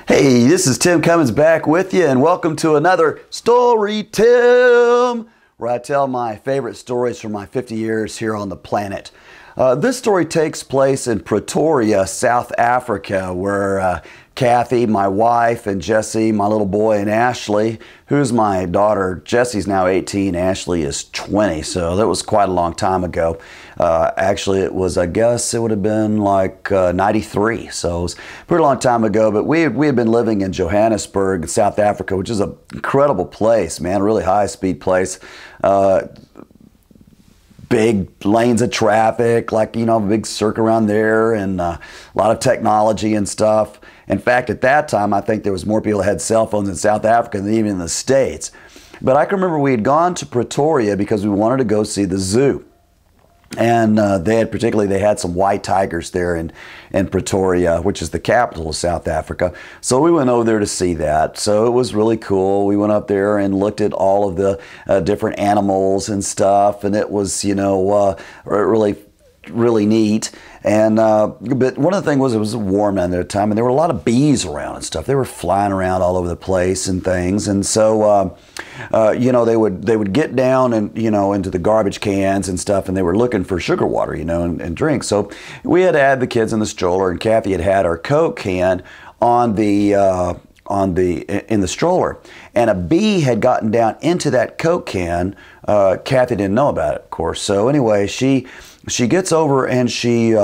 Hey, this is Tim Cummins back with you, and welcome to another Story Tim, where I tell my favorite stories from my 50 years here on the planet. This story takes place in Pretoria, South Africa, where Kathy, my wife, and Jesse, my little boy, and Ashley, who's my daughter. Jesse's now 18, Ashley is 20, so that was quite a long time ago. Actually, it was, I guess it would have been like 93, so it was a pretty long time ago. But we had been living in Johannesburg, South Africa, which is an incredible place, man, a really high-speed place. Big lanes of traffic, like, you know, a big circle around there, and a lot of technology and stuff. In fact, at that time, I think there was more people that had cell phones in South Africa than even in the States. But I can remember we had gone to Pretoria because we wanted to go see the zoo. And they had some white tigers there in Pretoria, which is the capital of South Africa. So we went over there to see that. So it was really cool. We went up there and looked at all of the different animals and stuff, and it was, you know, really neat. And but one of the things was, it was warm down there at the time, and there were a lot of bees around and stuff. They were flying around all over the place and things. And so you know, they would get down and, you know, into the garbage cans and stuff, and they were looking for sugar water, you know, and drinks. So we had to add the kids in the stroller, and Kathy had her Coke can in the stroller, and a bee had gotten down into that Coke can. Kathy didn't know about it, of course. So anyway, she gets over and she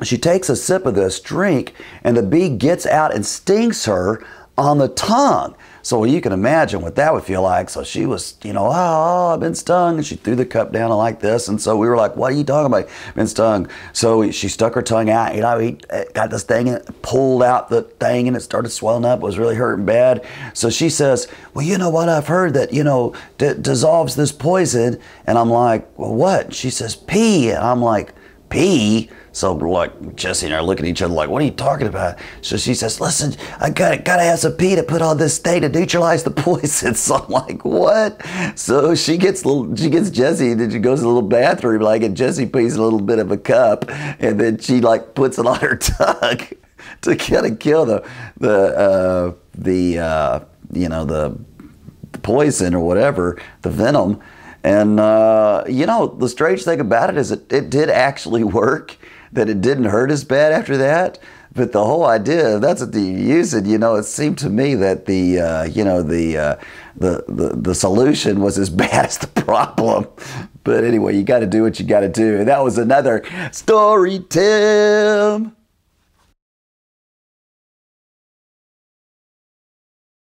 takes a sip of this drink, and the bee gets out and stings her on the tongue. So you can imagine what that would feel like. So she was, you know, oh, I've been stung. And she threw the cup down like this. And so we were like, what are you talking about? Been stung. So she stuck her tongue out. You know, he got this thing and pulled out the thing, and it started swelling up. It was really hurting bad. So she says, well, you know what? I've heard that, you know, dissolves this poison. And I'm like, well, what? She says, pee. And I'm like, pee? So like Jesse and I are looking at each other like, what are you talking about? So she says, listen, I gotta have some pee to put on this thing to neutralize the poison. So I'm like, what? So she gets Jesse, and then she goes to the little bathroom, like, and Jesse pees a little bit of a cup, and then she like puts it on her tongue to kind of kill the you know, the poison or whatever, the venom. And you know, the strange thing about it is it did actually work, that it didn't hurt as bad after that. But the whole idea, that's what you use it, you know, it seemed to me that you know, the solution was as bad as the problem. But anyway, you got to do what you got to do. And that was another Story Tim.